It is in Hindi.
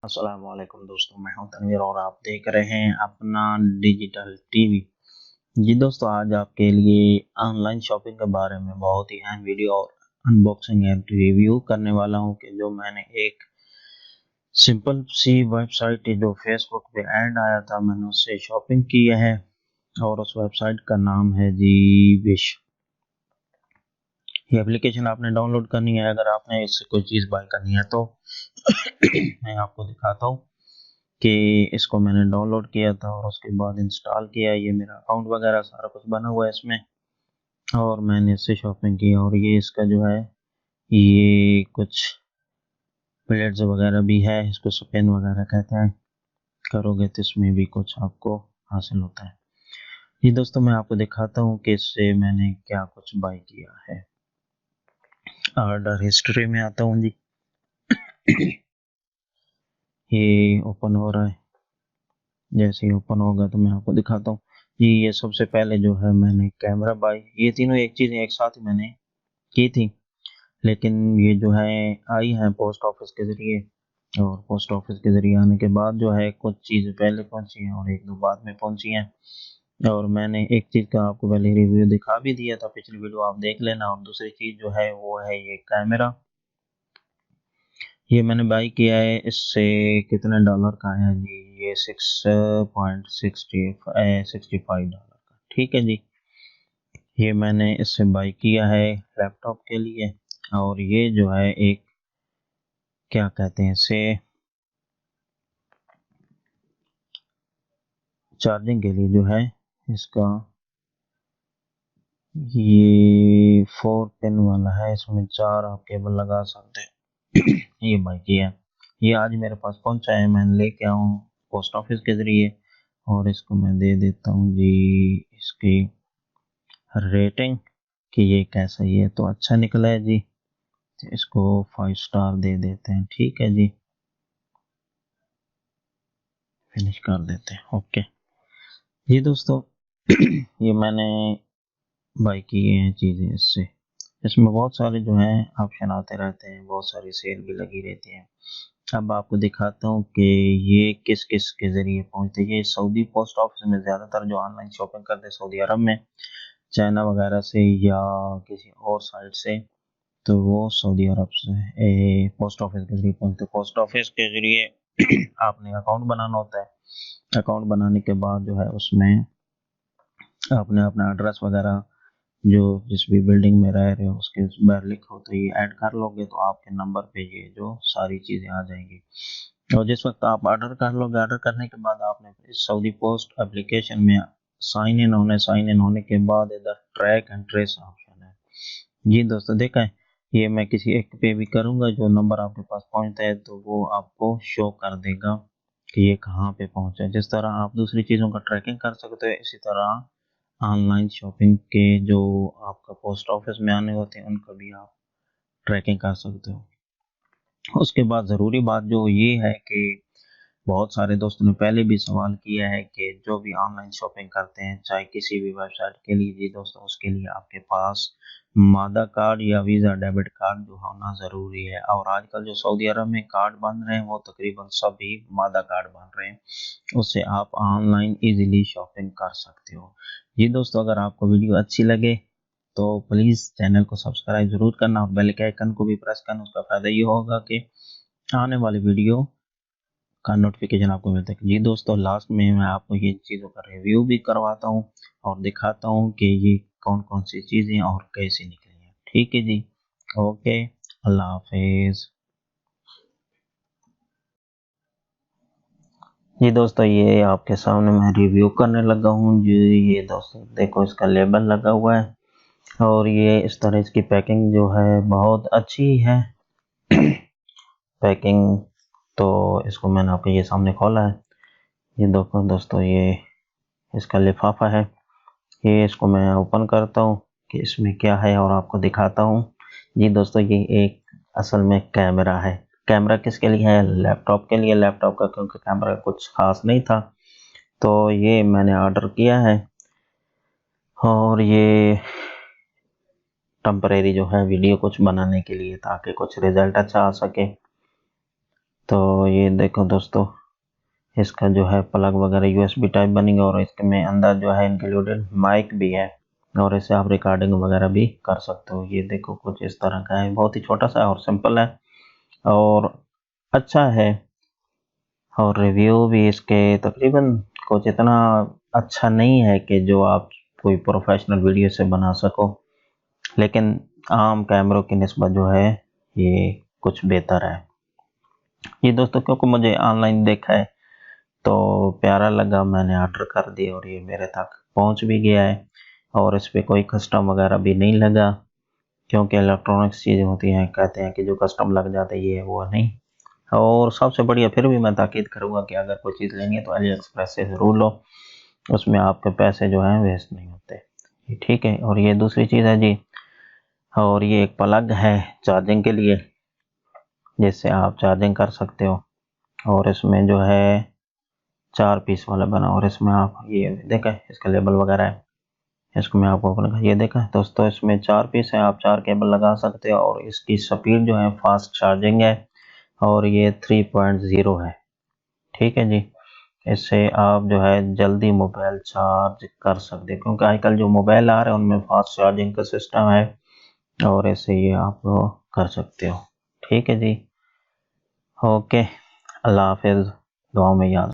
अस्सलाम वालेकुम दोस्तों, मैं हूं तनवीर और आप देख रहे हैं अपना डिजिटल टीवी। जी दोस्तों, आज आपके लिए ऑनलाइन शॉपिंग के बारे में बहुत ही अहम वीडियो और अनबॉक्सिंग एंड रिव्यू करने वाला हूं कि जो मैंने एक सिंपल सी वेबसाइट जो फेसबुक पे ऐड आया था, मैंने उससे शॉपिंग की है और उस वेबसाइट का नाम है जी विश। ये एप्लीकेशन आपने डाउनलोड करनी है अगर आपने इससे कोई चीज़ बाय करनी है तो। मैं आपको दिखाता हूँ कि इसको मैंने डाउनलोड किया था और उसके बाद इंस्टॉल किया। ये मेरा अकाउंट वगैरह सारा कुछ बना हुआ है इसमें और मैंने इससे शॉपिंग की। और ये इसका जो है ये कुछ प्लेट्स वगैरह भी है, इसको स्पिन वगैरह कहते हैं। करोगे तो इसमें भी कुछ आपको हासिल होता है। ये दोस्तों मैं आपको दिखाता हूँ कि इससे मैंने क्या कुछ बाय किया है। ऑर्डर हिस्ट्री में आता हूँ जी। ये ओपन हो रहा है, जैसे ही ओपन होगा तो मैं आपको दिखाता हूँ जी। ये सबसे पहले जो है मैंने कैमरा बाय, ये तीनों एक चीज़ एक साथ ही मैंने की थी, लेकिन ये जो है आई है पोस्ट ऑफिस के ज़रिए। और पोस्ट ऑफिस के ज़रिए आने के बाद जो है कुछ चीज़ें पहले पहुंची हैं और एक दो बाद में पहुंची हैं। और मैंने एक चीज़ का आपको पहले रिव्यू दिखा भी दिया था, पिछली वीडियो आप देख लेना। और दूसरी चीज़ जो है वो है ये कैमरा। ये मैंने बाई किया है, इससे कितने डॉलर का है जी? ये 6.65 डॉलर का, ठीक है जी। ये मैंने इससे बाई किया है लैपटॉप के लिए। और ये जो है एक क्या कहते हैं इसे, चार्जिंग के लिए जो है इसका ये 4 पिन वाला है, इसमें 4 आप केबल लगा सकते हैं। ये बाई किया है, ये आज मेरे पास पहुंचा है, मैं लेके आऊँ पोस्ट ऑफिस के ज़रिए। और इसको मैं दे देता हूँ जी इसकी रेटिंग कि ये कैसा ही है। तो अच्छा निकला है जी, तो इसको 5 स्टार दे देते हैं, ठीक है जी। फिनिश कर देते हैं, ओके जी दोस्तों। ये मैंने बाई किए हैं चीज़ें इससे। इसमें बहुत सारे जो हैं ऑप्शन आते रहते हैं, बहुत सारी सेल भी लगी रहती है। अब आपको दिखाता हूँ कि ये किस किस के ज़रिए पहुँचते हैं। ये सऊदी पोस्ट ऑफिस में ज़्यादातर जो ऑनलाइन शॉपिंग करते हैं सऊदी अरब में, चाइना वगैरह से या किसी और साइट से, तो वो सऊदी अरब से पोस्ट ऑफिस के ज़रिए पहुँचते। पोस्ट ऑफिस के ज़रिए आपने अकाउंट बनाना होता है। अकाउंट बनाने के बाद जो है उसमें आपने अपना एड्रेस वगैरह जो जिस भी बिल्डिंग में रह रहे हो उसके बाहर लिखो, तो ये ऐड कर लोगे तो आपके नंबर पे ये जो सारी चीज़ें आ जाएंगी। और जिस वक्त आप ऑर्डर कर लोगे, ऑर्डर करने के बाद आपने इस सऊदी पोस्ट एप्लीकेशन में साइन इन होने के बाद इधर ट्रैक एंड ट्रेस ऑप्शन है जी दोस्तों। देखा है, ये मैं किसी एक पे भी करूँगा, जो नंबर आपके पास पहुँचता है तो वो आपको शो कर देगा कि ये कहाँ पे पहुँचा है। जिस तरह आप दूसरी चीज़ों का ट्रैकिंग कर सकते हो, इसी तरह ऑनलाइन शॉपिंग के जो आपका पोस्ट ऑफिस में आने होते हैं उनका भी आप ट्रैकिंग कर सकते हो। उसके बाद ज़रूरी बात जो ये है कि बहुत सारे दोस्तों ने पहले भी सवाल किया है कि जो भी ऑनलाइन शॉपिंग करते हैं चाहे किसी भी वेबसाइट के लिए, जी दोस्तों उसके लिए आपके पास मादा कार्ड या वीज़ा डेबिट कार्ड जो होना ज़रूरी है। और आजकल जो सऊदी अरब में कार्ड बन रहे हैं वो तकरीबन सभी मादा कार्ड बन रहे हैं, उससे आप ऑनलाइन इजीली शॉपिंग कर सकते हो। जी दोस्तों, अगर आपको वीडियो अच्छी लगे तो प्लीज़ चैनल को सब्सक्राइब ज़रूर करना और बेल के आइकन को भी प्रेस करना। उसका फ़ायदा ये होगा कि आने वाली वीडियो का नोटिफिकेशन आपको मिलता है। जी दोस्तों, लास्ट में मैं आपको ये चीज़ों का रिव्यू भी करवाता हूँ और दिखाता हूँ कि ये कौन कौन सी चीज़ें और कैसे निकली हैं, ठीक है जी। ओके, अल्लाह हाफिज़। जी दोस्तों, ये आपके सामने मैं रिव्यू करने लगा हूँ जी। ये दोस्तों देखो, इसका लेबल लगा हुआ है और ये इस तरह इसकी पैकिंग जो है बहुत अच्छी है। पैकिंग तो इसको मैंने आपके ये सामने खोला है। ये देखो दोस्तों, ये इसका लिफाफा है। ये इसको मैं ओपन करता हूँ कि इसमें क्या है और आपको दिखाता हूँ। जी दोस्तों, ये एक असल में कैमरा है। कैमरा किसके लिए है? लैपटॉप के लिए। लैपटॉप का क्योंकि कैमरा कुछ खास नहीं था तो ये मैंने ऑर्डर किया है। और ये टेम्परेरी जो है वीडियो कुछ बनाने के लिए, ताकि कुछ रिजल्ट अच्छा आ सके। तो ये देखो दोस्तों, इसका जो है प्लग वगैरह यूएसबी टाइप बनेंगे और इसके में अंदर जो है इंक्लूडेड माइक भी है और इसे आप रिकॉर्डिंग वगैरह भी कर सकते हो। ये देखो कुछ इस तरह का है, बहुत ही छोटा सा और सिंपल है और अच्छा है। और रिव्यू भी इसके तकरीबन कुछ इतना अच्छा नहीं है कि जो आप कोई प्रोफेशनल वीडियो से बना सको, लेकिन आम कैमरों की निस्बत जो है ये कुछ बेहतर है। ये दोस्तों क्योंकि मुझे ऑनलाइन देखा है तो प्यारा लगा, मैंने ऑर्डर कर दिया और ये मेरे तक पहुंच भी गया है और इस पर कोई कस्टम वगैरह भी नहीं लगा, क्योंकि इलेक्ट्रॉनिक्स चीज़ें होती हैं, कहते हैं कि जो कस्टम लग जाता है ये वो नहीं। और सबसे बढ़िया फिर भी मैं ताकीद करूँगा कि अगर कोई चीज़ लेनी है तो अली एक्सप्रेस से ज़रूर लो, उसमें आपके पैसे जो हैं वेस्ट नहीं होते। ये ठीक है। और ये दूसरी चीज़ है जी, और ये एक प्लग है चार्जिंग के लिए, जिससे आप चार्जिंग कर सकते हो। और इसमें जो है 4 पीस वाला बना और इसमें आप ये देखा इसका लेबल वगैरह है, इसको मैं आपको ओपन कर, ये देखा दोस्तों इसमें 4 पीस है, आप 4 केबल लगा सकते हो और इसकी स्पीड जो है फास्ट चार्जिंग है और ये 3.0 है। ठीक है जी, इससे आप जो है जल्दी मोबाइल चार्ज कर सकते हैं, क्योंकि आजकल जो मोबाइल आ रहे हैं उनमें फास्ट चार्जिंग का सिस्टम है और ऐसे ये आप कर सकते हो। ठीक है जी, ओके, अल्लाह हाफिज़, दुआ में याद।